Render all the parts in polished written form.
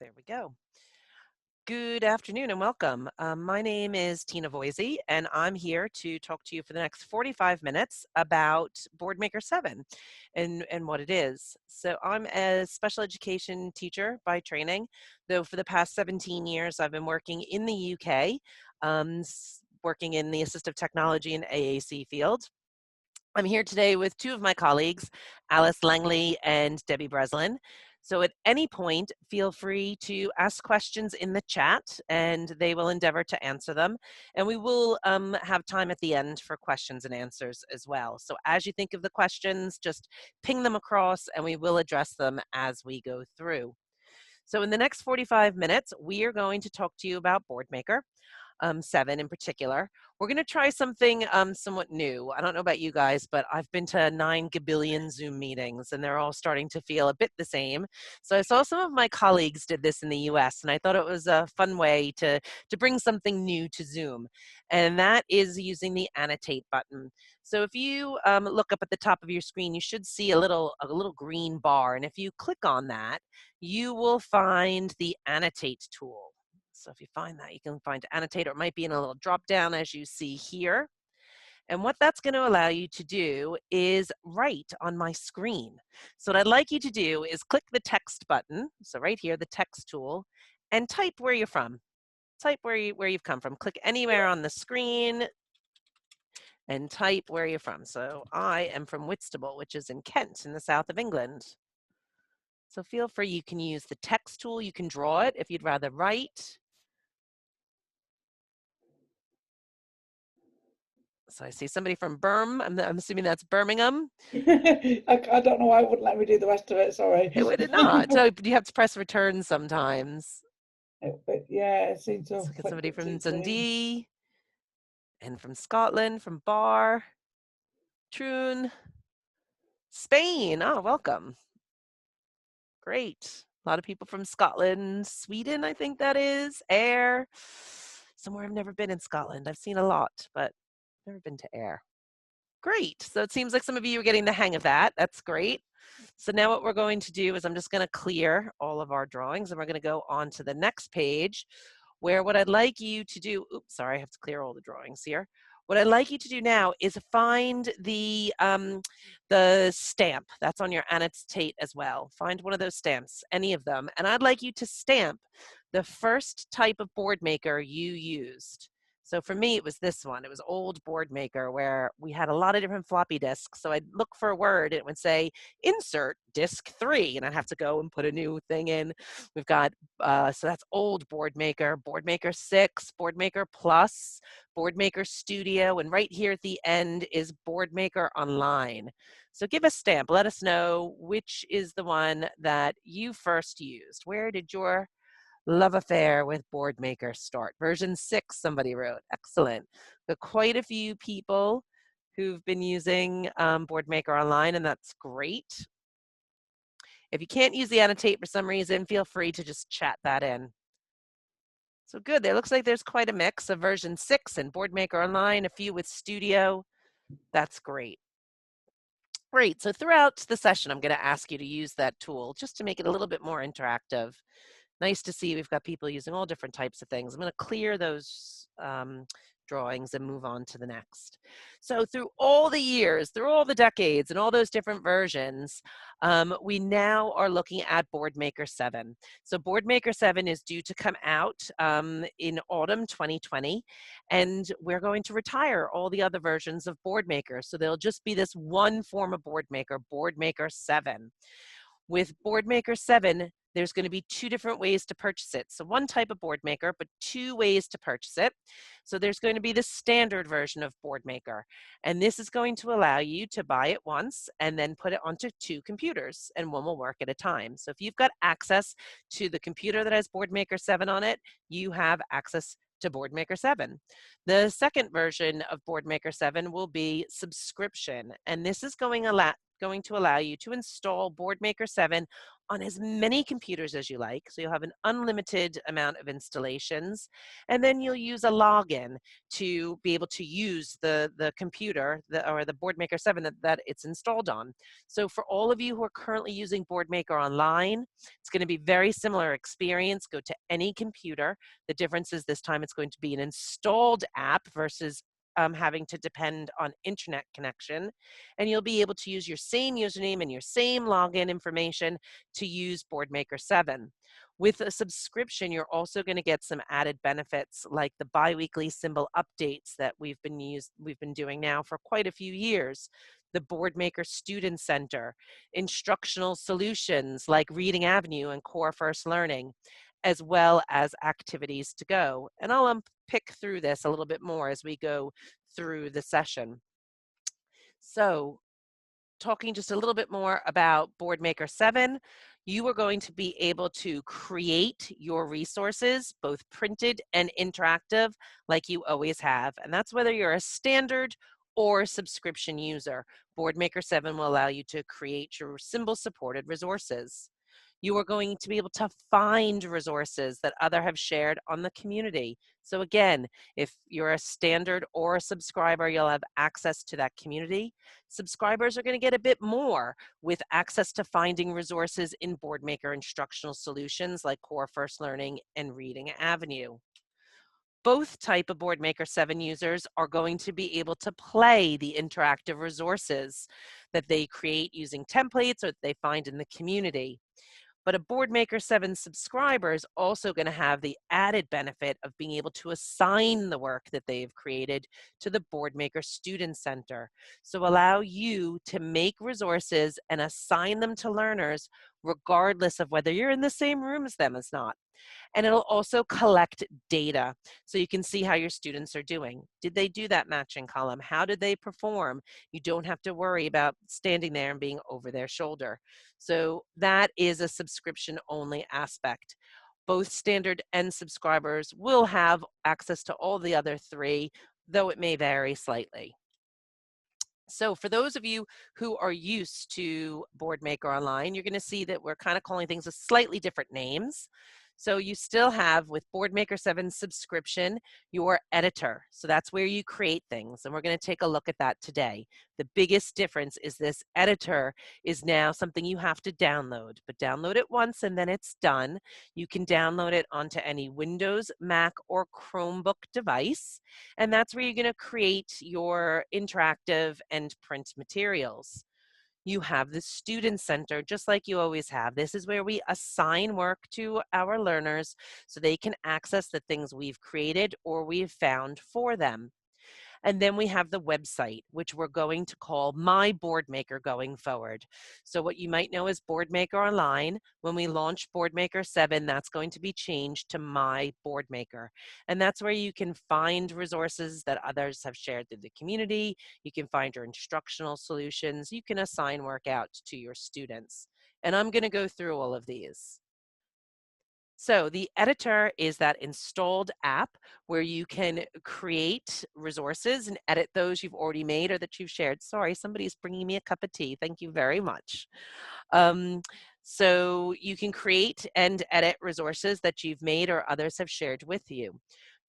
There we go. Good afternoon and welcome. My name is Tina Voisey, and I'm here to talk to you for the next 45 minutes about Boardmaker 7 and what it is. So I'm a special education teacher by training, though for the past 17 years I've been working in the UK, working in the assistive technology and AAC field. I'm here today with two of my colleagues, Alice Langley and Debbie Breslin. So at any point, feel free to ask questions in the chat and they will endeavor to answer them. And we will have time at the end for questions and answers as well. So as you think of the questions, just ping them across and we will address them as we go through. So in the next 45 minutes, we are going to talk to you about Boardmaker. 7 in particular. We're going to try something somewhat new. I don't know about you guys, but I've been to 9 gabillion Zoom meetings and they're all starting to feel a bit the same. So I saw some of my colleagues did this in the US and I thought it was a fun way to bring something new to Zoom. And that is using the annotate button. So if you look up at the top of your screen, you should see a little green bar. And if you click on that, you will find the annotate tool. So if you find that, you can find annotate, or it might be in a little drop down as you see here. And what that's going to allow you to do is write on my screen. So what I'd like you to do is click the text button. So right here, the text tool, and type where you're from. Type where you've come from. Click anywhere on the screen and type where you're from. So I am from Whitstable, which is in Kent in the south of England. So feel free, you can use the text tool. You can draw it if you'd rather write. So I see somebody from I'm assuming that's Birmingham. I don't know why it wouldn't let me do the rest of it, sorry. It would not. So you have to press return sometimes. Yeah, it seems to Let's have look at flicked somebody it from too soon. Dundee and from Scotland, from Bar, Troon, Spain. Oh, welcome. Great. A lot of people from Scotland, Sweden, I think that is, Ayr. Somewhere I've never been in Scotland. I've seen a lot, but never been to Ayr. Great. So it seems like some of you are getting the hang of that. That's great. So now what we're going to do is I'm just going to clear all of our drawings and we're going to go on to the next page where what I'd like you to do, oops, sorry, I have to clear all the drawings here. What I'd like you to do now is find the stamp that's on your annotate as well. Find one of those stamps, any of them, and I'd like you to stamp the first type of Boardmaker you used. So for me, it was this one. It was old Boardmaker where we had a lot of different floppy disks. So I'd look for a word and it would say insert disk 3 and I'd have to go and put a new thing in. We've got, so that's old Boardmaker, Boardmaker 6, Boardmaker Plus, Boardmaker Studio, and right here at the end is Boardmaker Online. So give a stamp. Let us know which is the one that you first used. Where did your love affair with Boardmaker start? Version 6, somebody wrote. Excellent. But quite a few people who've been using Boardmaker Online, and that's great. If you can't use the annotate for some reason, feel free to just chat that in. So good. There looks like there's quite a mix of version 6 and Boardmaker Online, a few with Studio. That's great. Great. So throughout the session, I'm going to ask you to use that tool just to make it a little bit more interactive. Nice to see we've got people using all different types of things. I'm going to clear those drawings and move on to the next. So through all the years, through all the decades and all those different versions, we now are looking at Boardmaker 7. So Boardmaker 7 is due to come out in autumn 2020, and we're going to retire all the other versions of Boardmaker. So there'll just be this one form of Boardmaker, Boardmaker 7. With Boardmaker 7, there's going to be 2 different ways to purchase it. So one type of Boardmaker, but 2 ways to purchase it. So there's going to be the standard version of Boardmaker. And this is going to allow you to buy it once and then put it onto 2 computers, and one will work at a time. So if you've got access to the computer that has Boardmaker 7 on it, you have access to Boardmaker 7. The second version of Boardmaker 7 will be subscription, and this is going to allow you to install Boardmaker 7 on as many computers as you like. So you'll have an unlimited amount of installations, and then you'll use a login to be able to use the computer or the Boardmaker 7 that it's installed on. So for all of you who are currently using Boardmaker Online, it's going to be very similar experience. Go to any computer. The difference is this time it's going to be an installed app versus having to depend on internet connection, and you'll be able to use your same username and your same login information to use Boardmaker 7. With a subscription, you're also going to get some added benefits like the biweekly symbol updates that we've been doing now for quite a few years. The Boardmaker Student Center, instructional solutions like Reading Avenue and Core First Learning, as well as activities to go. And I'll pick through this a little bit more as we go through the session. So, talking just a little bit more about Boardmaker 7, you are going to be able to create your resources, both printed and interactive, like you always have. And that's whether you're a standard or subscription user. Boardmaker 7 will allow you to create your symbol-supported resources. You are going to be able to find resources that others have shared on the community. So again, if you're a standard or a subscriber, you'll have access to that community. Subscribers are going to get a bit more with access to finding resources in Boardmaker instructional solutions like Core First Learning and Reading Avenue. Both type of Boardmaker 7 users are going to be able to play the interactive resources that they create using templates or that they find in the community. But a Boardmaker 7 subscriber is also going to have the added benefit of being able to assign the work that they've created to the Boardmaker Student Center. So allow you to make resources and assign them to learners regardless of whether you're in the same room as them as not. And it'll also collect data so you can see how your students are doing. Did they do that matching column? How did they perform? You don't have to worry about standing there and being over their shoulder. So that is a subscription only aspect. Both standard and subscribers will have access to all the other three, though it may vary slightly. So for those of you who are used to Boardmaker Online, you're going to see that we're kind of calling things with slightly different names. So you still have, with Boardmaker 7 subscription, your editor. So that's where you create things, and we're going to take a look at that today. The biggest difference is this editor is now something you have to download, but download it once and then it's done. You can download it onto any Windows, Mac, or Chromebook device, and that's where you're going to create your interactive and print materials. You have the Student Center, just like you always have. This is where we assign work to our learners so they can access the things we've created or we've found for them. And then we have the website, which we're going to call My Boardmaker going forward. So what you might know as Boardmaker Online, when we launch Boardmaker 7, that's going to be changed to My Boardmaker. And that's where you can find resources that others have shared through the community. You can find your instructional solutions. You can assign work out to your students. And I'm going to go through all of these. So the editor is that installed app where you can create resources and edit those you've already made or that you've shared. Sorry, somebody's bringing me a cup of tea. Thank you very much. Um, so you can create and edit resources that you've made or others have shared with you.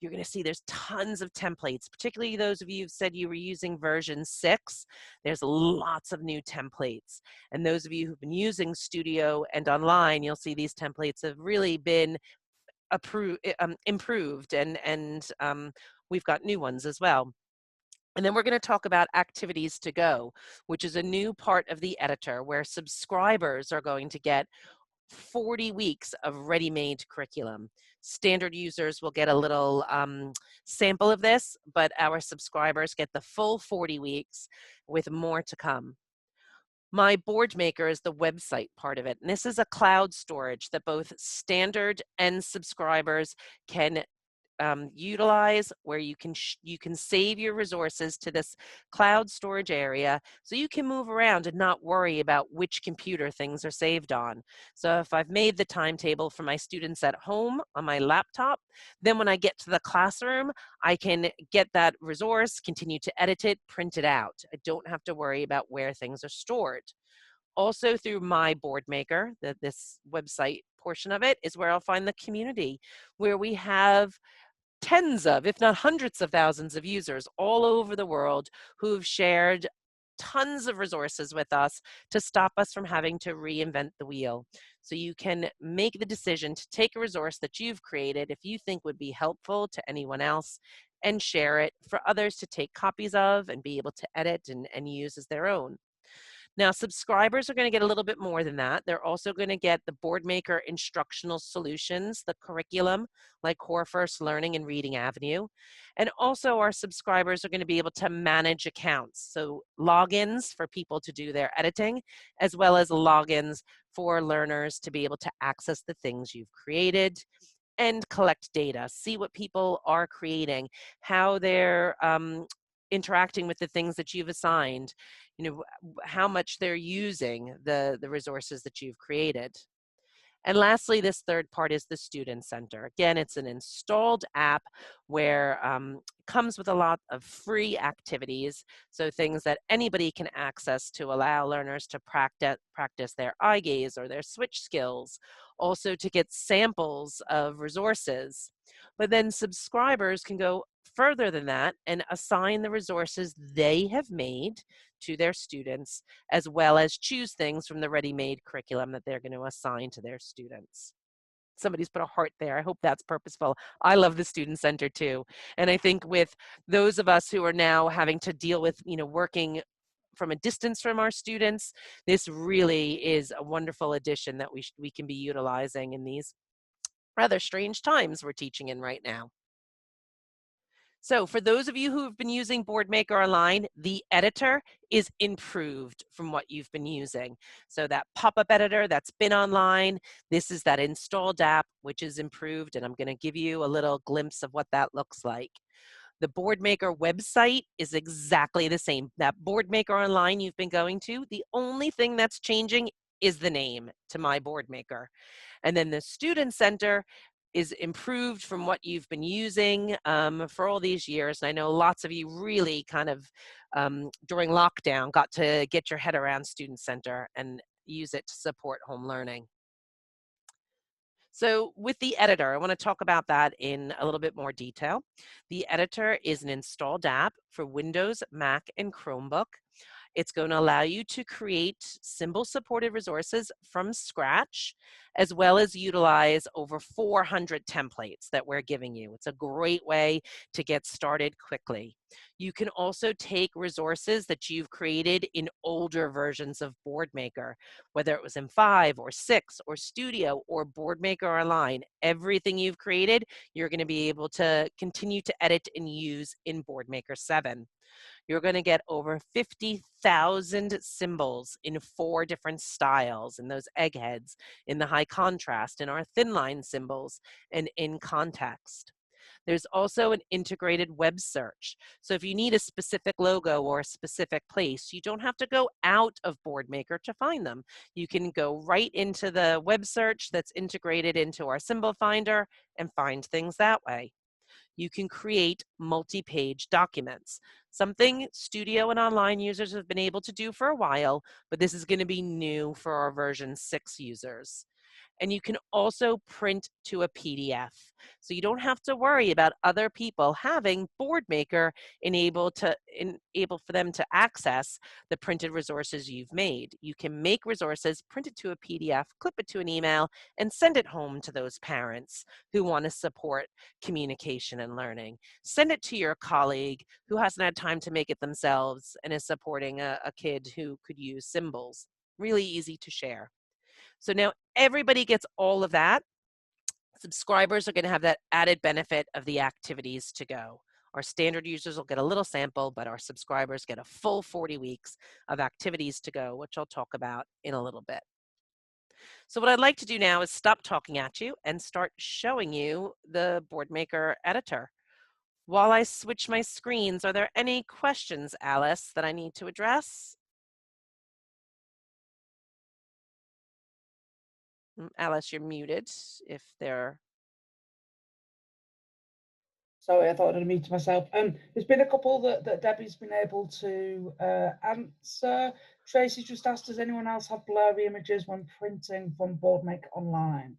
You're going to see there's tons of templates, particularly those of you who've said you were using version 6. There's lots of new templates. And those of you who've been using Studio and Online, you'll see these templates have really been improved, and we've got new ones as well. And then we're going to talk about activities to go, which is a new part of the editor where subscribers are going to get 40 weeks of ready-made curriculum. Standard users will get a little sample of this, but our subscribers get the full 40 weeks with more to come. My Boardmaker is the website part of it, and this is a cloud storage that both standard and subscribers can utilize, where you can save your resources to this cloud storage area so you can move around and not worry about which computer things are saved on. So if I've made the timetable for my students at home on my laptop, then when I get to the classroom, I can get that resource, continue to edit it, print it out. I don't have to worry about where things are stored. Also through my Boardmaker, this website portion of it is where I'll find the community, where we have tens of, if not hundreds of thousands of users all over the world who've shared tons of resources with us to stop us from having to reinvent the wheel. So you can make the decision to take a resource that you've created if you think would be helpful to anyone else and share it for others to take copies of and be able to edit and use as their own. Now, subscribers are going to get a little bit more than that. They're also going to get the Boardmaker instructional solutions, the curriculum, like Core First Learning and Reading Avenue. And also our subscribers are going to be able to manage accounts. So logins for people to do their editing, as well as logins for learners to be able to access the things you've created and collect data, see what people are creating, how they're interacting with the things that you've assigned, how much they're using the resources that you've created. And lastly, this third part is the Student Center. Again, it's an installed app where comes with a lot of free activities, so things that anybody can access to allow learners to practice their eye gaze or their switch skills, also to get samples of resources. But then subscribers can go further than that and assign the resources they have made to their students, as well as choose things from the ready-made curriculum that they're going to assign to their students. Somebody's put a heart there. I hope that's purposeful. I love the Student Center too. And I think with those of us who are now having to deal with, working from a distance from our students, this really is a wonderful addition that we can be utilizing in these rather strange times we're teaching in right now. So for those of you who have been using Boardmaker Online, the editor is improved from what you've been using. So that pop-up editor that's been online, this is that installed app, which is improved, and I'm going to give you a little glimpse of what that looks like. The Boardmaker website is exactly the same. That Boardmaker Online you've been going to, the only thing that's changing is the name to My Boardmaker. And then the Student Center is improved from what you've been using for all these years. And I know lots of you really kind of during lockdown got to get your head around Student Center and use it to support home learning. So with the editor, I want to talk about that in a little bit more detail. The editor is an installed app for Windows, Mac, and Chromebook. It's going to allow you to create symbol-supported resources from scratch, as well as utilize over 400 templates that we're giving you. It's a great way to get started quickly. You can also take resources that you've created in older versions of Boardmaker, whether it was in 5 or 6 or Studio or Boardmaker Online. Everything you've created, you're going to be able to continue to edit and use in Boardmaker 7. You're going to get over 50,000 symbols in 4 different styles, in those eggheads, in the high contrast, in our thin line symbols, and in context. There's also an integrated web search. So if you need a specific logo or a specific place, you don't have to go out of Boardmaker to find them. You can go right into the web search that's integrated into our symbol finder and find things that way. You can create multi-page documents, something Studio and online users have been able to do for a while, but this is going to be new for our version 6 users. And you can also print to a PDF. So you don't have to worry about other people having Boardmaker enable for them to access the printed resources you've made. You can make resources, print it to a PDF, clip it to an email, and send it home to those parents who want to support communication and learning. Send it to your colleague who hasn't had time to make it themselves and is supporting a kid who could use symbols. Really easy to share. So now everybody gets all of that. Subscribers are going to have that added benefit of the activities to go. Our standard users will get a little sample, but our subscribers get a full 40 weeks of activities to go, which I'll talk about in a little bit. So what I'd like to do now is stop talking at you and start showing you the Boardmaker editor. While I switch my screens, are there any questions, Alice, that I need to address? Alice, you're muted if there. Sorry, I thought I'd unmute myself. There's been a couple that Debbie's been able to answer. Tracy just asked, does anyone else have blurry images when printing from Boardmaker Online?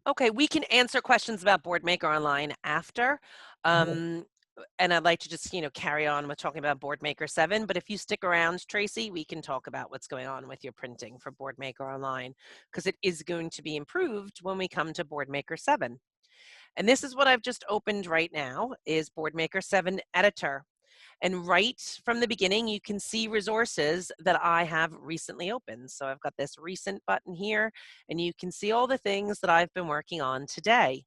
Okay, we can answer questions about Boardmaker Online after. And I'd like to just, carry on with talking about Boardmaker 7. But if you stick around, Tracy, we can talk about what's going on with your printing for Boardmaker Online, because it is going to be improved when we come to Boardmaker 7. And this is what I've just opened right now, is Boardmaker 7 Editor. And right from the beginning, you can see resources that I have recently opened. So I've got this recent button here, and you can see all the things that I've been working on today.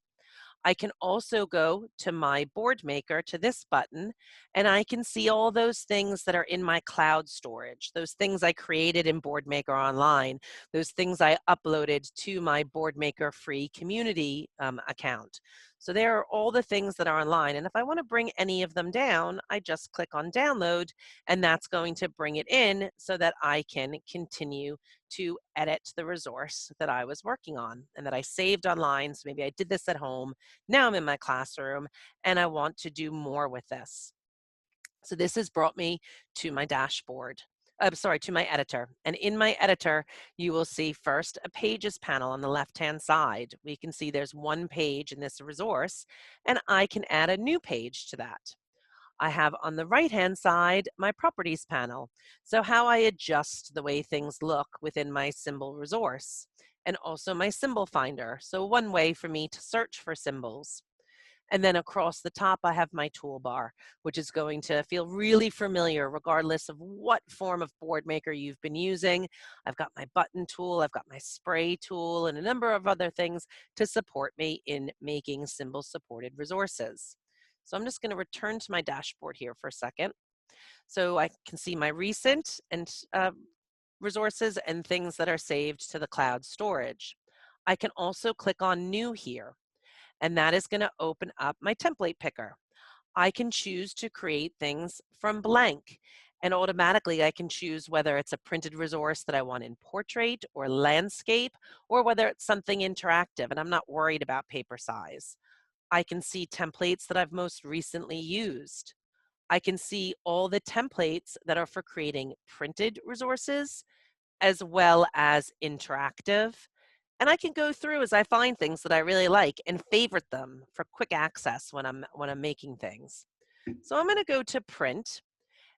I can also go to my Boardmaker, to this button, and I can see all those things that are in my cloud storage, those things I created in Boardmaker Online, those things I uploaded to my Boardmaker free community account. So there are all the things that are online, and if I want to bring any of them down, I just click on download, and that's going to bring it in so that I can continue to edit the resource that I was working on and that I saved online. So maybe I did this at home. Now I'm in my classroom and I want to do more with this. So this has brought me to my dashboard. To my editor. And in my editor, you will see first a pages panel on the left-hand side. We can see there's one page in this resource, and I can add a new page to that. I have on the right-hand side my properties panel, so how I adjust the way things look within my symbol resource, and also my symbol finder, so one way for me to search for symbols. And then across the top, I have my toolbar, which is going to feel really familiar regardless of what form of Boardmaker you've been using. I've got my button tool, I've got my spray tool, and a number of other things to support me in making symbol-supported resources. So I'm just going to return to my dashboard here for a second. So I can see my recent and resources and things that are saved to the cloud storage. I can also click on New here, and that is going to open up my template picker. I can choose to create things from blank, and automatically I can choose whether it's a printed resource that I want in portrait or landscape, or whether it's something interactive, and I'm not worried about paper size. I can see templates that I've most recently used. I can see all the templates that are for creating printed resources as well as interactive. And I can go through as I find things that I really like and favorite them for quick access when I'm making things. So I'm going to go to print,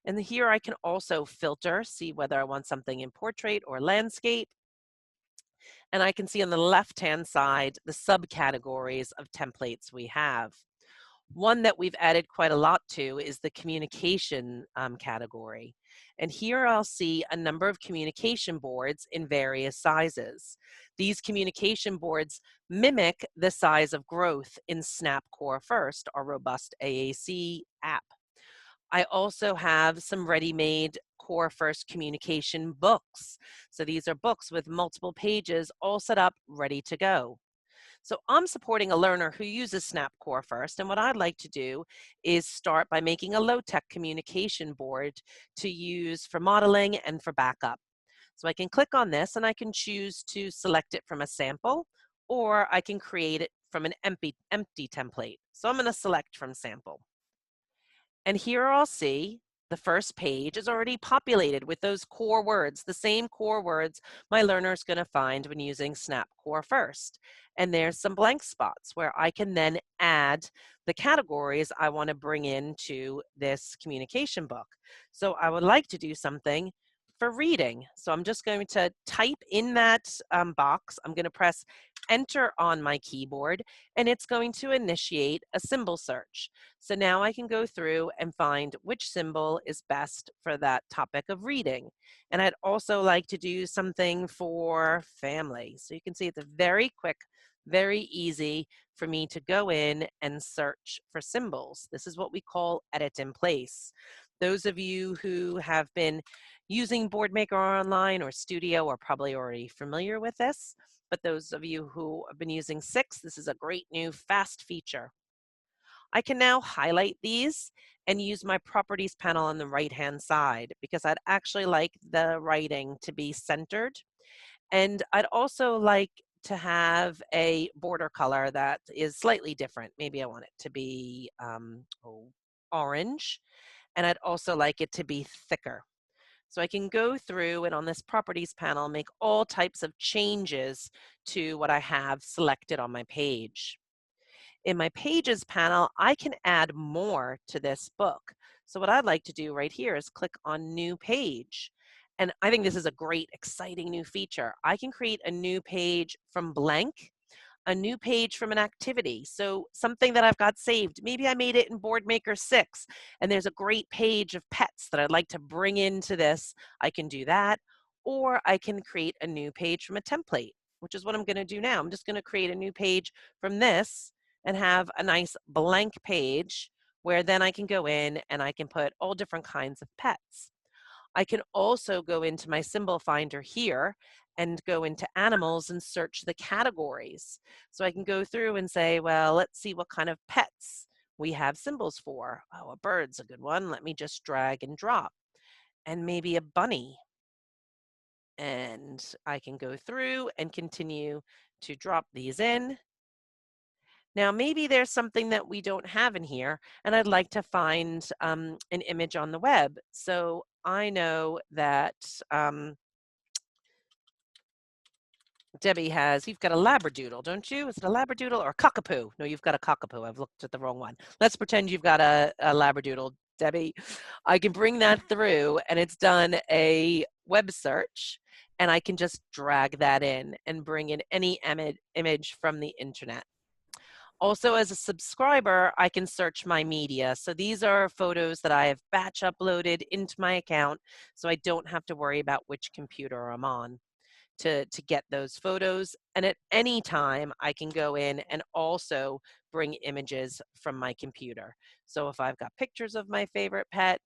and here I can also filter, see whether I want something in portrait or landscape. And I can see on the left-hand side the subcategories of templates we have. One that we've added quite a lot to is the communication category. And here I'll see a number of communication boards in various sizes. These communication boards mimic the size of growth in Snap Core First, our robust AAC app. I also have some ready-made Core First communication books. So these are books with multiple pages all set up, ready to go. So I'm supporting a learner who uses Snap Core First, and what I'd like to do is start by making a low-tech communication board to use for modeling and for backup. So I can click on this and I can choose to select it from a sample, or I can create it from an empty template. So I'm going to select from sample. And here I'll see the first page is already populated with those core words, the same core words my learner is going to find when using Snap Core First. And there's some blank spots where I can then add the categories I want to bring into this communication book. So I would like to do something for reading. So I'm just going to type in that box. I'm going to press Enter on my keyboard, and it's going to initiate a symbol search. So now I can go through and find which symbol is best for that topic of reading. And I'd also like to do something for family. So you can see it's very quick, very easy for me to go in and search for symbols. This is what we call edit in place. Those of you who have been using Boardmaker Online or Studio are probably already familiar with this. But those of you who have been using 6, this is a great new fast feature. I can now highlight these and use my properties panel on the right-hand side because I'd actually like the writing to be centered. And I'd also like to have a border color that is slightly different. Maybe I want it to be orange, and I'd also like it to be thicker. So I can go through and on this properties panel, make all types of changes to what I have selected on my page. In my pages panel, I can add more to this book. So what I'd like to do right here is click on new page. And I think this is a great, exciting new feature. I can create a new page from blank, a new page from an activity. So something that I've got saved. Maybe I made it in Boardmaker 6 and there's a great page of pets that I'd like to bring into this. I can do that. Or I can create a new page from a template, which is what I'm going to do now. I'm just going to create a new page from this and have a nice blank page where then I can go in and I can put all different kinds of pets. I can also go into my symbol finder here and go into animals and search the categories. So I can go through and say, well, let's see what kind of pets we have symbols for. Oh, a bird's a good one. Let me just drag and drop. And maybe a bunny. And I can go through and continue to drop these in. Now, maybe there's something that we don't have in here, and I'd like to find an image on the web. So I know that Debbie you've got a Labradoodle, don't you? Is it a Labradoodle or a cockapoo? No, you've got a cockapoo. I've looked at the wrong one. Let's pretend you've got a Labradoodle, Debbie. I can bring that through and it's done a web search and I can just drag that in and bring in any image from the internet. Also, as a subscriber, I can search my media. So these are photos that I have batch uploaded into my account so I don't have to worry about which computer I'm on to get those photos. And at any time, I can go in and also bring images from my computer. So if I've got pictures of my favorite pet,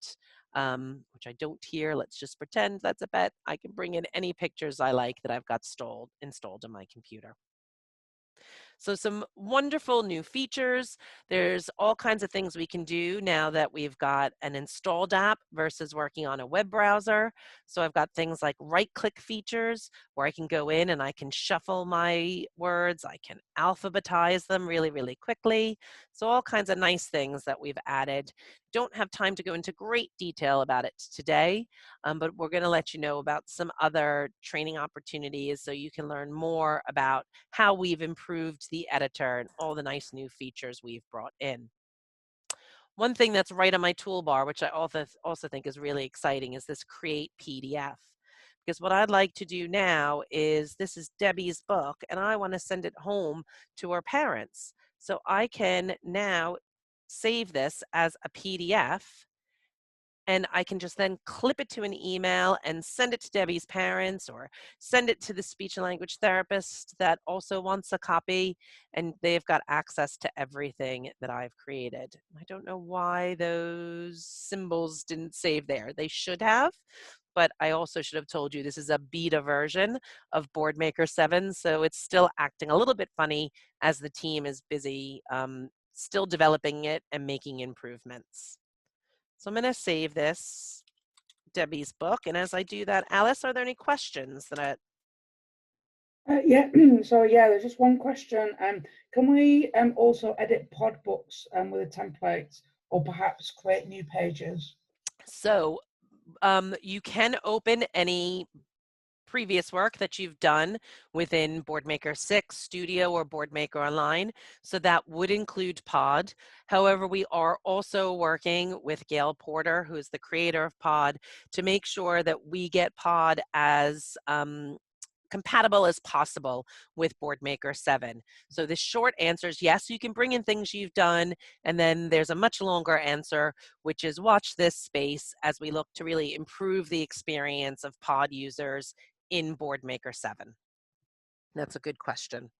which I don't here, let's just pretend that's a pet, I can bring in any pictures I like that I've got installed in my computer. So some wonderful new features. There's all kinds of things we can do now that we've got an installed app versus working on a web browser. So I've got things like right-click features where I can go in and I can shuffle my words. I can alphabetize them really, really quickly. So all kinds of nice things that we've added. Don't have time to go into great detail about it today, but we're going to let you know about some other training opportunities so you can learn more about how we've improved the editor and all the nice new features we've brought in. One thing that's right on my toolbar, which I also think is really exciting, is this Create PDF. Because what I'd like to do now is, this is Debbie's book, and I want to send it home to her parents. So I can now save this as a PDF and I can just then clip it to an email and send it to Debbie's parents or send it to the speech and language therapist that also wants a copy, and they've got access to everything that I've created. I don't know why those symbols didn't save there. They should have, but I also should have told you this is a beta version of Boardmaker 7, so it's still acting a little bit funny as the team is busy still developing it and making improvements. So I'm going to save this, Debbie's book. And as I do that, Alice, are there any questions that Yeah, so yeah, there's just one question. Can we also edit pod books with a template or perhaps create new pages? So you can open any previous work that you've done within Boardmaker 6 Studio or Boardmaker Online. So that would include Pod. However, we are also working with Gail Porter, who is the creator of Pod, to make sure that we get Pod as compatible as possible with Boardmaker 7. So the short answer is yes, you can bring in things you've done, and then there's a much longer answer, which is watch this space as we look to really improve the experience of Pod users in Boardmaker 7. That's a good question.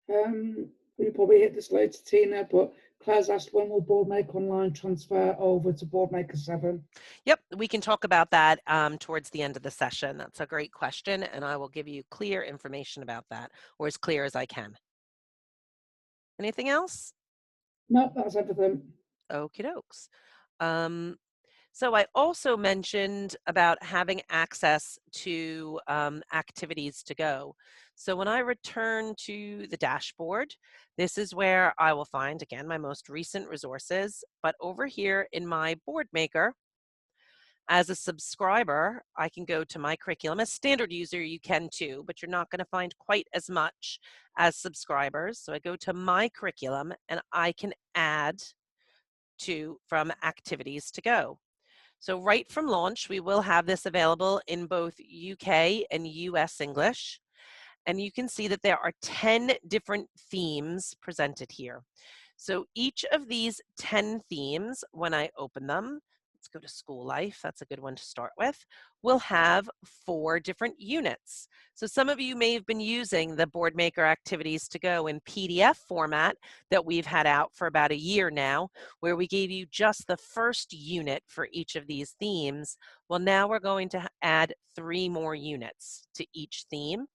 We probably hit this later, Tina, but Claire's asked, when will Boardmaker Online transfer over to Boardmaker 7? Yep, we can talk about that towards the end of the session. That's a great question, and I will give you clear information about that, or as clear as I can. Anything else? No, that's everything. Okie dokes. So I also mentioned about having access to activities to go. So when I return to the dashboard, this is where I will find, again, my most recent resources. But over here in my Boardmaker, As a subscriber, I can go to my curriculum. As standard user, you can too, but you're not going to find quite as much as subscribers. So I go to my curriculum and I can add from activities to go. So right from launch, we will have this available in both UK and US English. And you can see that there are 10 different themes presented here. So each of these 10 themes, when I open them, let's go to school life, that's a good one to start with, will have 4 different units. So some of you may have been using the Boardmaker Activities to Go in PDF format that we've had out for about a year now, where we gave you just the first unit for each of these themes. Well, now we're going to add 3 more units to each theme.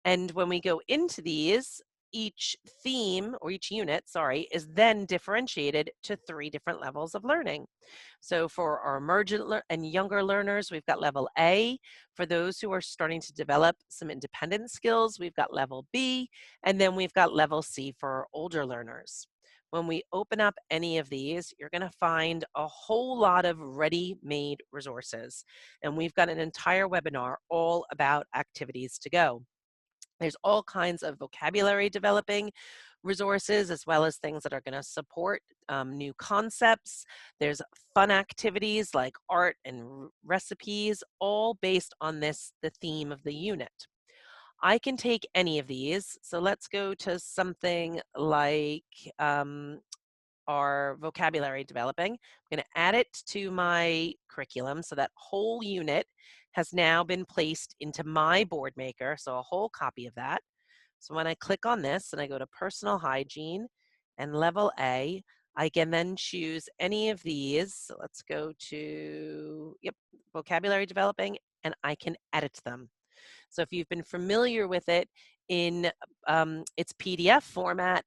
And when we go into these, each theme or each unit, sorry, is then differentiated to 3 different levels of learning. So for our emergent and younger learners, we've got level A. For those who are starting to develop some independent skills, we've got level B, and then we've got level C for our older learners. When we open up any of these, you're going to find a whole lot of ready-made resources. And we've got an entire webinar all about activities to go. There's all kinds of vocabulary developing resources, as well as things that are going to support new concepts. There's fun activities like art and recipes, all based on the theme of the unit. I can take any of these. So let's go to something like our vocabulary developing. I'm going to add it to my curriculum, so that whole unit has now been placed into my Boardmaker, so a whole copy of that. So when I click on this and I go to personal hygiene and level A, I can then choose any of these. So let's go to, yep, vocabulary developing, and I can edit them. So if you've been familiar with it in its PDF format,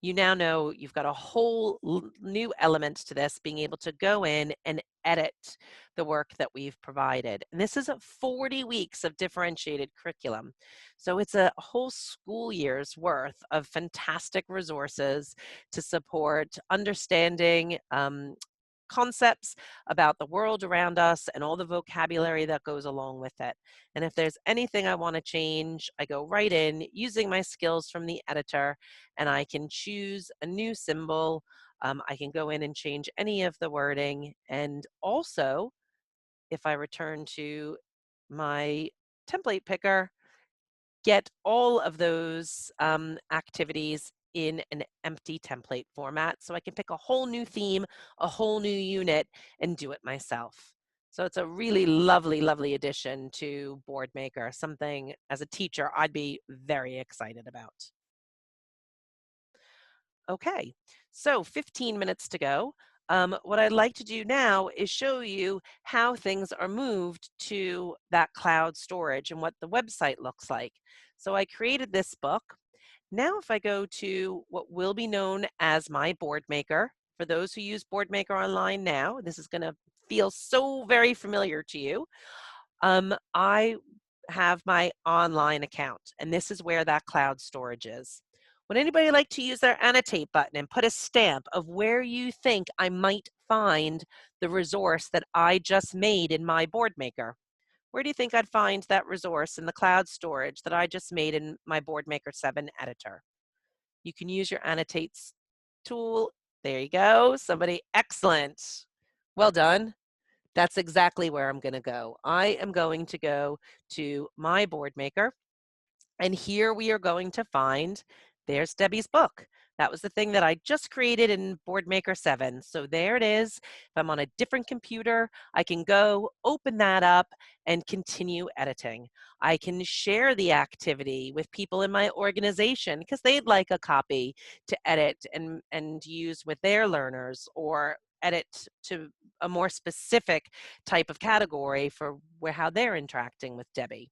you now know you've got a whole new element to this, being able to go in and edit the work that we've provided. And this is 40 weeks of differentiated curriculum. So it's a whole school year's worth of fantastic resources to support understanding concepts about the world around us and all the vocabulary that goes along with it. And if there's anything I want to change, I go right in using my skills from the editor, and I can choose a new symbol. I can go in and change any of the wording. And also, if I return to my template picker, get all of those activities in an empty template format, so I can pick a whole new theme, a whole new unit, and do it myself. So it's a really lovely, lovely addition to Boardmaker, something as a teacher I'd be very excited about. Okay, so 15 minutes to go. What I'd like to do now is show you how things are moved to that cloud storage and what the website looks like. So I created this book. Now if I go to what will be known as my Boardmaker, for those who use Boardmaker online now, this is going to feel so very familiar to you. I have my online account, and this is where that cloud storage is. Would anybody like to use their annotate button and put a stamp of where you think I might find the resource that I just made in my Boardmaker? Where do you think I'd find that resource in the cloud storage that I just made in my Boardmaker 7 editor? You can use your annotates tool. There you go. Somebody, excellent. Well done. That's exactly where I'm going to go. I am going to go to my Boardmaker, and here we are going to find, there's Debbie's book. That was the thing that I just created in Boardmaker 7. So there it is. If I'm on a different computer, I can go open that up and continue editing. I can share the activity with people in my organization because they'd like a copy to edit and use with their learners, or edit to a more specific type of category for how they're interacting with Debbie.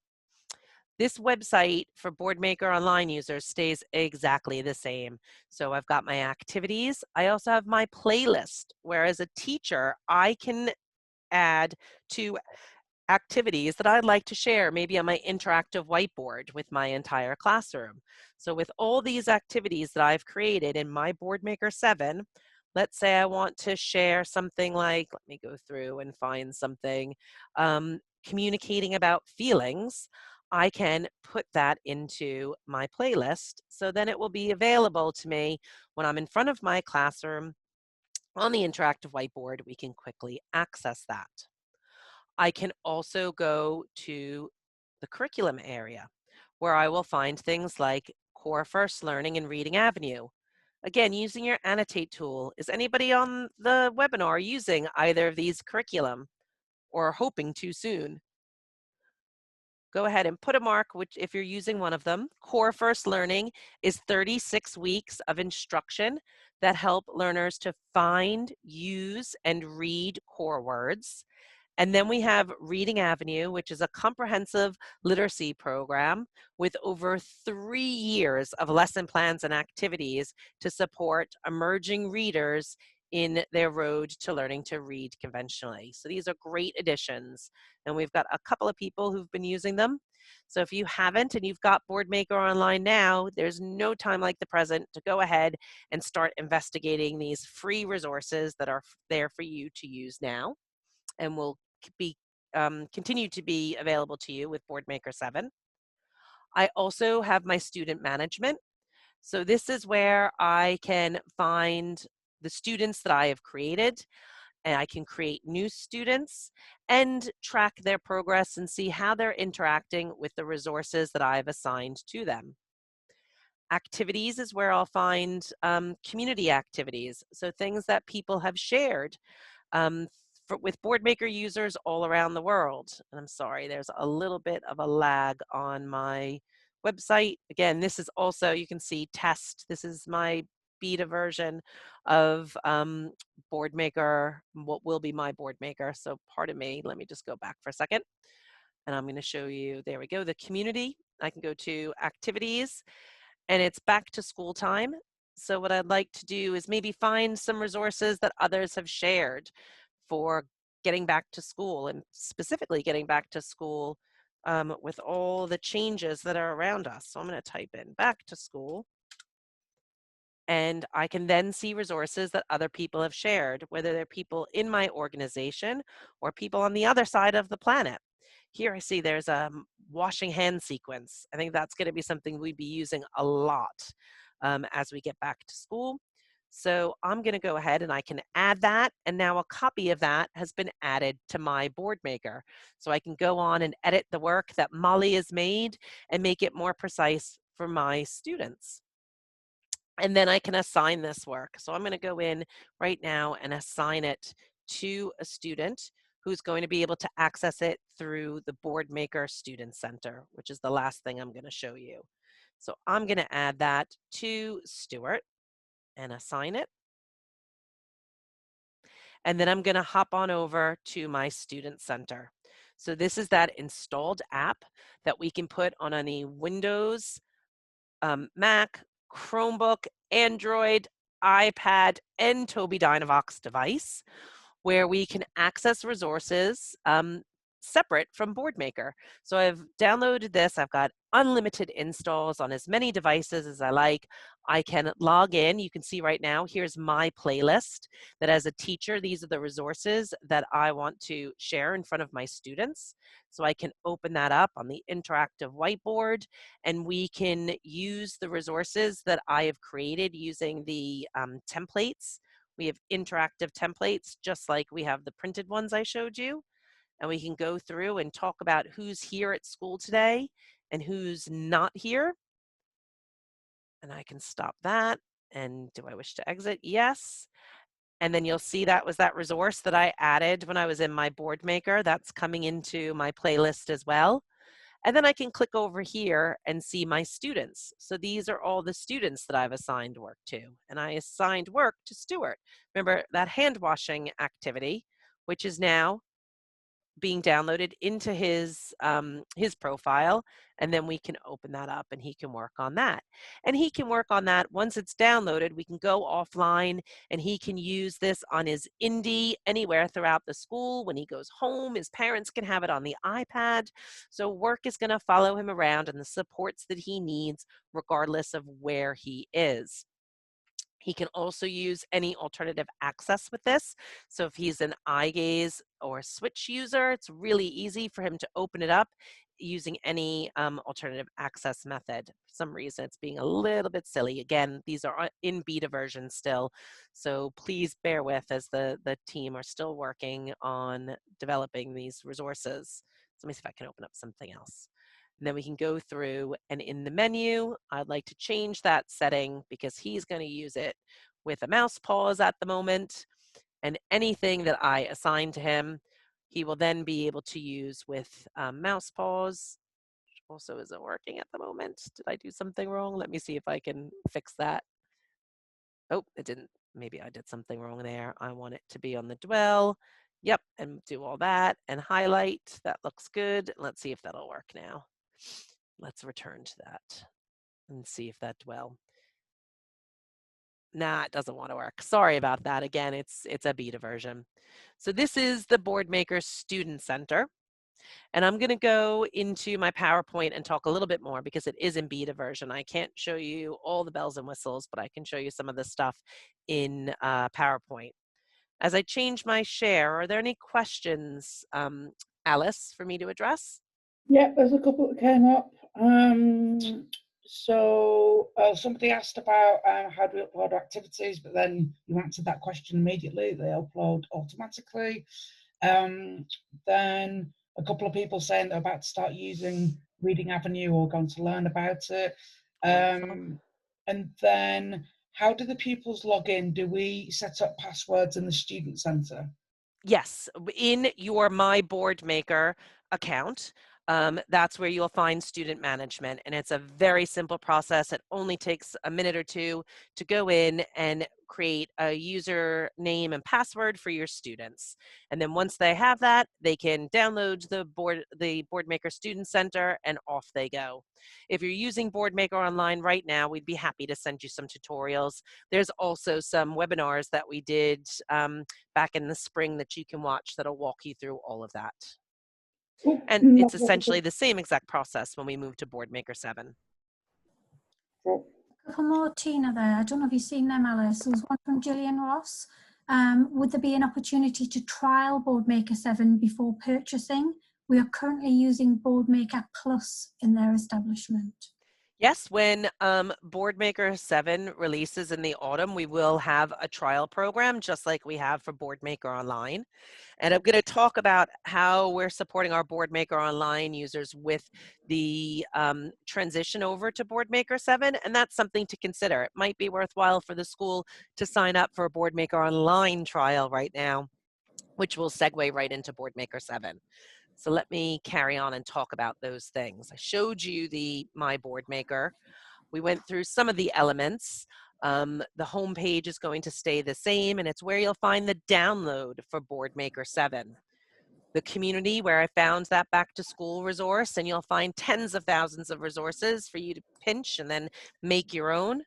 This website for Boardmaker Online users stays exactly the same. So I've got my activities. I also have my playlist, where as a teacher, I can add to activities that I'd like to share, maybe on my interactive whiteboard with my entire classroom. So with all these activities that I've created in my Boardmaker 7, Let's say I want to share something like, let me go through and find something, communicating about feelings. I can put that into my playlist, so then it will be available to me when I'm in front of my classroom on the interactive whiteboard. We can quickly access that. I can also go to the curriculum area where I will find things like Core First Learning and Reading Avenue. Again, using your annotate tool. Is anybody on the webinar using either of these curriculum or hoping to soon? Go ahead and put a mark which if you're using one of them. Core First Learning is 36 weeks of instruction that help learners to find, use, and read core words. And then we have Reading Avenue, which is a comprehensive literacy program with over 3 years of lesson plans and activities to support emerging readers in their road to learning to read conventionally. So these are great additions, and we've got a couple of people who've been using them. So if you haven't and you've got Boardmaker online now, there's no time like the present to go ahead and start investigating these free resources that are there for you to use now and will be continue to be available to you with Boardmaker 7. I also have my student management. So this is where I can find the students that I have created, and I can create new students and track their progress and see how they're interacting with the resources that I've assigned to them. Activities is where I'll find community activities, so things that people have shared um, with Boardmaker users all around the world. And I'm sorry, there's a little bit of a lag on my website. Again, this is also, you can see test. This is my beta version of Boardmaker, what will be my Boardmaker. So pardon me, let me just go back for a second. And I'm going to show you, there we go, the community. I can go to activities and it's back to school time. So what I'd like to do is maybe find some resources that others have shared for getting back to school and specifically getting back to school with all the changes that are around us. So I'm going to type in back to school. And I can then see resources that other people have shared, whether they're people in my organization or people on the other side of the planet. Here I see there's a washing hand sequence. I think that's going to be something we'd be using a lot as we get back to school. So I'm going to go ahead and I can add that. And now a copy of that has been added to my Boardmaker. So I can go on and edit the work that Molly has made and make it more precise for my students. And then I can assign this work. So I'm going to go in right now and assign it to a student who's going to be able to access it through the Boardmaker Student Center, which is the last thing I'm going to show you. So I'm going to add that to Stuart and assign it. And then I'm going to hop on over to my Student Center. So this is that installed app that we can put on any Windows, Mac, Chromebook, Android, iPad, and Tobii Dynavox device, where we can access resources separate from Boardmaker. So I've downloaded this. I've got unlimited installs on as many devices as I like. I can log in. You can see right now, here's my playlist that as a teacher, these are the resources that I want to share in front of my students. So I can open that up on the interactive whiteboard and we can use the resources that I have created using the templates. We have interactive templates, just like we have the printed ones I showed you. And we can go through and talk about who's here at school today and who's not here. And I can stop that. And do I wish to exit? Yes. And then you'll see that was that resource that I added when I was in my Boardmaker. That's coming into my playlist as well. And then I can click over here and see my students. So these are all the students that I've assigned work to. And I assigned work to Stuart. Remember that hand washing activity, which is now being downloaded into his profile, and then we can open that up and he can work on that. And he can work on that once it's downloaded. We can go offline and he can use this on his Indie anywhere throughout the school. When he goes home, his parents can have it on the iPad. So work is going to follow him around and the supports that he needs regardless of where he is. He can also use any alternative access with this. So if he's an eye gaze or switch user, it's really easy for him to open it up using any alternative access method. For some reason, it's being a little bit silly. Again, these are in beta version still, so please bear with as the team are still working on developing these resources. So let me see if I can open up something else. And then we can go through, and in the menu, I'd like to change that setting because he's going to use it with a mouse pause at the moment. And anything that I assign to him, he will then be able to use with mouse pause, which also isn't working at the moment. Did I do something wrong? Let me see if I can fix that. Oh, it didn't. Maybe I did something wrong there. I want it to be on the dwell. Yep, and do all that and highlight. That looks good. Let's see if that'll work now. Let's return to that and see if that dwell. Nah, it doesn't want to work. Sorry about that. Again, it's a beta version. So this is the Boardmaker Student Center. And I'm going to go into my PowerPoint and talk a little bit more because it is in beta version. I can't show you all the bells and whistles, but I can show you some of the stuff in PowerPoint. As I change my share, are there any questions, Alice, for me to address? Yeah, there's a couple that came up. Somebody asked about how do we upload activities, but then you answered that question immediately. They upload automatically. Then a couple of people saying they're about to start using Reading Avenue or going to learn about it. Wonderful. And then how do the pupils log in? Do we set up passwords in the student center? Yes, in your My Boardmaker account, that's where you'll find student management. And it's a very simple process. It only takes a minute or two to go in and create a username and password for your students. And then once they have that, they can download the Boardmaker Student Center and off they go. If you're using Boardmaker Online right now, we'd be happy to send you some tutorials. There's also some webinars that we did back in the spring that you can watch that'll walk you through all of that. Oh, And it's essentially the same exact process when we move to Boardmaker 7. A couple more, Tina, there. I don't know if you've seen them, Alice. There's one from Gillian Ross. Would there be an opportunity to trial Boardmaker 7 before purchasing? We are currently using Boardmaker Plus in their establishment. Yes, when Boardmaker 7 releases in the autumn, we will have a trial program just like we have for Boardmaker Online. And I'm going to talk about how we're supporting our Boardmaker Online users with the transition over to Boardmaker 7, and that's something to consider. It might be worthwhile for the school to sign up for a Boardmaker Online trial right now, which will segue right into Boardmaker 7. So let me carry on and talk about those things. I showed you the My Boardmaker. We went through some of the elements. The home page is going to stay the same, and it's where you'll find the download for Boardmaker 7. The community, where I found that back to school resource, and you'll find tens of thousands of resources for you to pinch and then make your own.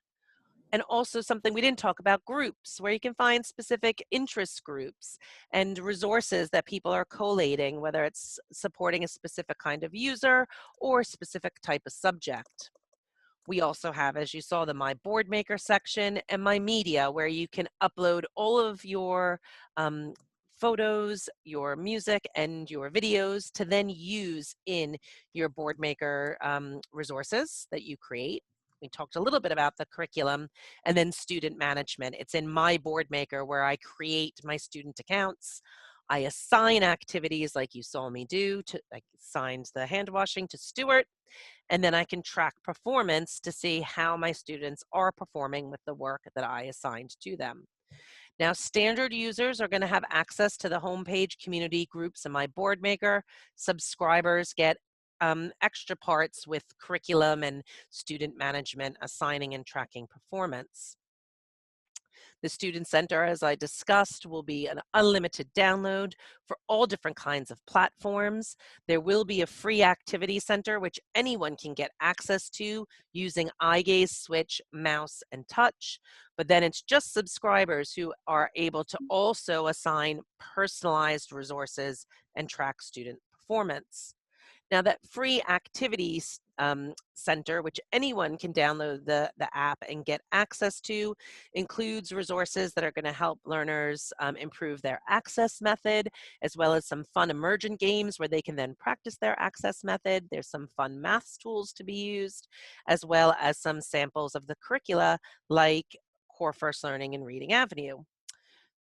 And also something we didn't talk about, groups, where you can find specific interest groups and resources that people are collating, whether it's supporting a specific kind of user or a specific type of subject. We also have, as you saw, the My Boardmaker section and My Media, where you can upload all of your photos, your music, and your videos to then use in your Boardmaker resources that you create. We talked a little bit about the curriculum, and then student management. It's in My Boardmaker where I create my student accounts. I assign activities like you saw me do. I assigned the hand washing to Stuart, and then I can track performance to see how my students are performing with the work that I assigned to them. Now, standard users are going to have access to the homepage, community groups, and My Boardmaker. Subscribers get extra parts with curriculum and student management, assigning and tracking performance. The Student Center, as I discussed, will be an unlimited download for all different kinds of platforms. There will be a free activity center, which anyone can get access to using eye gaze, switch, mouse, and touch. But then it's just subscribers who are able to also assign personalized resources and track student performance. Now that free activities center, which anyone can download the app and get access to, includes resources that are going to help learners improve their access method, as well as some fun emergent games where they can then practice their access method. There's some fun math tools to be used, as well as some samples of the curricula like Core First Learning and Reading Avenue.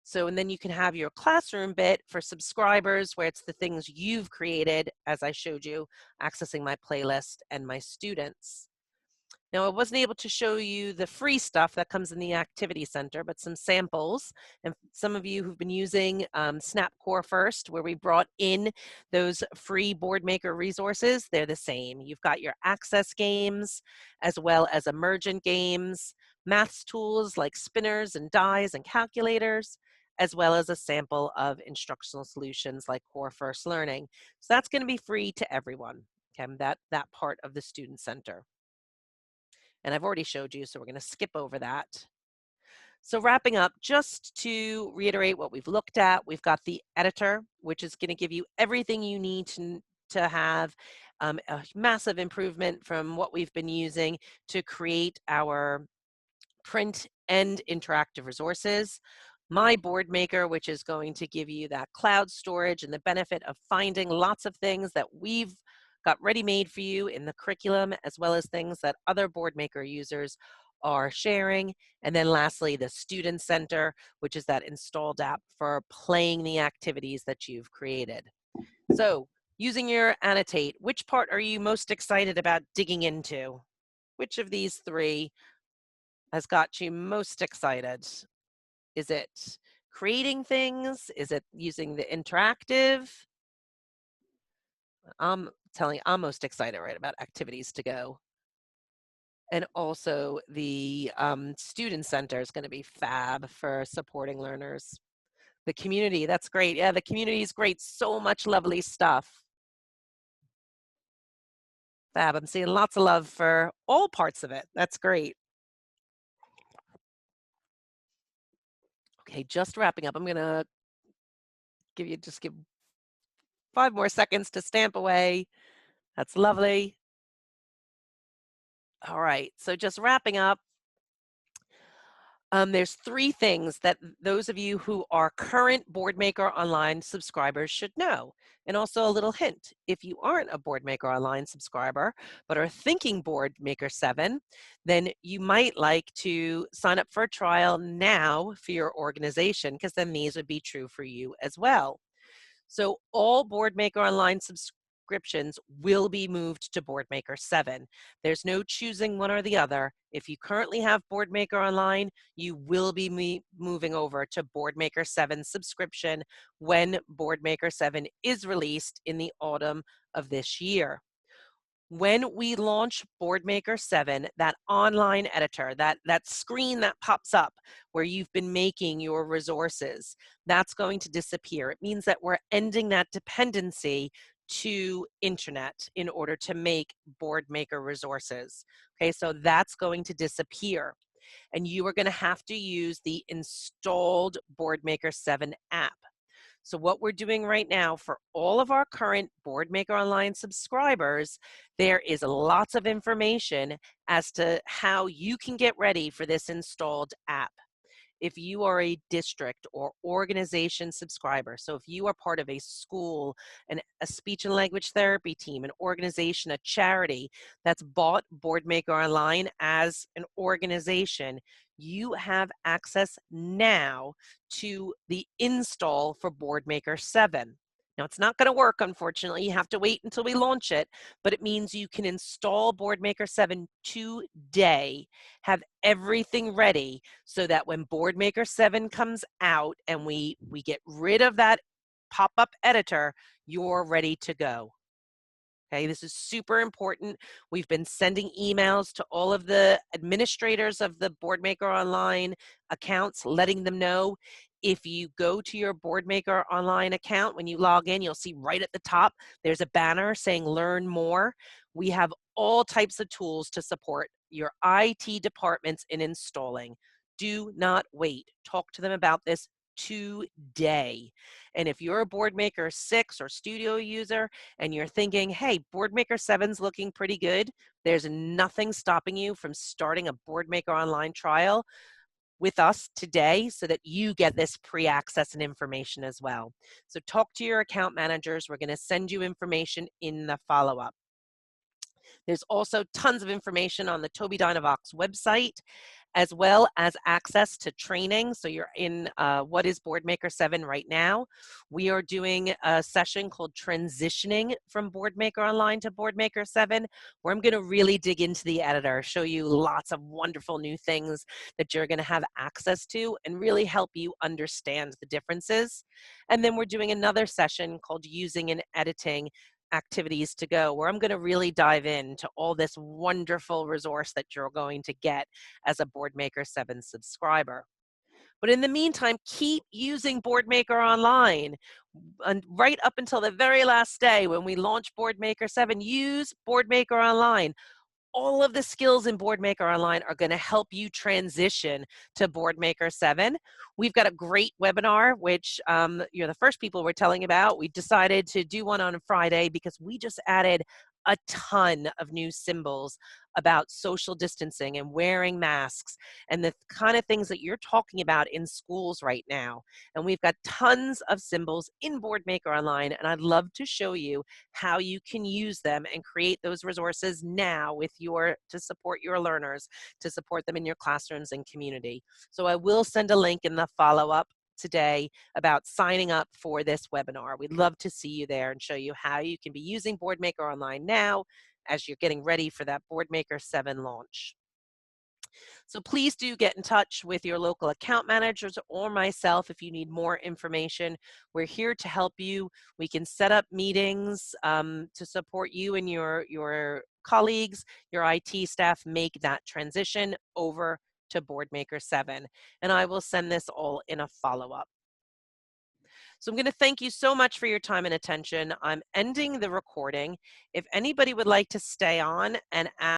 So, and then you can have your classroom bit for subscribers where it's the things you've created, as I showed you, accessing my playlist and my students. Now, I wasn't able to show you the free stuff that comes in the Activity Center, but some samples. And some of you who've been using Snap Core First, where we brought in those free Boardmaker resources, they're the same. You've got your access games, as well as emergent games, maths tools like spinners and dies and calculators, as well as a sample of instructional solutions like Core First Learning. So that's going to be free to everyone, okay, that part of the Student Center. And I've already showed you, so we're going to skip over that. So wrapping up, just to reiterate what we've looked at, we've got the editor, which is going to give you everything you need to have a massive improvement from what we've been using to create our print and interactive resources. My Boardmaker, which is going to give you that cloud storage and the benefit of finding lots of things that we've got ready-made for you in the curriculum, as well as things that other Boardmaker users are sharing. And then lastly, the Student Center, which is that installed app for playing the activities that you've created. So using your annotate, which part are you most excited about digging into? Which of these three has got you most excited? Is it creating things? Is it using the interactive? I'm telling you, I'm most excited right about activities to go. And also the student center is going to be fab for supporting learners. The community, that's great. Yeah, the community is great. So much lovely stuff. Fab, I'm seeing lots of love for all parts of it. That's great. Okay, just wrapping up. I'm going to give 5 more seconds to stamp away. That's lovely. All right, so just wrapping up. There's 3 things that those of you who are current Boardmaker Online subscribers should know. And also a little hint, if you aren't a Boardmaker Online subscriber, but are thinking Boardmaker 7, then you might like to sign up for a trial now for your organization, because then these would be true for you as well. So all Boardmaker Online subscriptions will be moved to Boardmaker 7. There's no choosing one or the other. If you currently have Boardmaker Online, you will be moving over to Boardmaker 7 subscription when Boardmaker 7 is released in the autumn of this year. When we launch Boardmaker 7, that online editor, that screen that pops up where you've been making your resources, that's going to disappear. It means that we're ending that dependency to internet in order to make Boardmaker resources. Okay, so that's going to disappear. And you are going to have to use the installed Boardmaker 7 app. So what we're doing right now for all of our current Boardmaker Online subscribers, there is lots of information as to how you can get ready for this installed app. If you are a district or organization subscriber, so if you are part of a school, a speech and language therapy team, an organization, a charity that's bought Boardmaker Online as an organization, you have access now to the install for Boardmaker 7. Now, it's not going to work, unfortunately. You have to wait until we launch it, but it means you can install Boardmaker 7 today, have everything ready so that when Boardmaker 7 comes out and we get rid of that pop-up editor, you're ready to go. Okay, this is super important. We've been sending emails to all of the administrators of the Boardmaker Online accounts, letting them know. If you go to your Boardmaker Online account, when you log in, you'll see right at the top, there's a banner saying Learn More. We have all types of tools to support your IT departments in installing. Do not wait. Talk to them about this today. And if you're a Boardmaker 6 or Studio user and you're thinking, hey, Boardmaker 7's looking pretty good, there's nothing stopping you from starting a Boardmaker online trial with us today so that you get this pre-access and information as well. So talk to your account managers. We're going to send you information in the follow-up. There's also tons of information on the Toby Dynavox website, as well as access to training. So you're in what is Boardmaker 7 right now. We are doing a session called Transitioning from Boardmaker Online to Boardmaker 7, where I'm going to really dig into the editor, show you lots of wonderful new things that you're going to have access to and really help you understand the differences. And then we're doing another session called Using and Editing Activities to Go, where I'm going to really dive into all this wonderful resource that you're going to get as a Boardmaker 7 subscriber. But in the meantime, keep using Boardmaker Online. And right up until the very last day when we launch Boardmaker 7, use Boardmaker Online. All of the skills in Boardmaker Online are going to help you transition to Boardmaker 7. We've got a great webinar, which you're the first people we're telling about. We decided to do one on a Friday because we just added a ton of new symbols about social distancing and wearing masks and the kind of things that you're talking about in schools right now. And we've got tons of symbols in Boardmaker Online, and I'd love to show you how you can use them and create those resources now with to support your learners, to support them in your classrooms and community. So I will send a link in the follow-up today about signing up for this webinar. We'd love to see you there and show you how you can be using Boardmaker Online now as you're getting ready for that Boardmaker 7 launch. So please do get in touch with your local account managers or myself if you need more information. We're here to help you. We can set up meetings to support you and your colleagues, your IT staff make that transition over to Boardmaker 7. And I will send this all in a follow-up. So I'm going to thank you so much for your time and attention. I'm ending the recording. If anybody would like to stay on and ask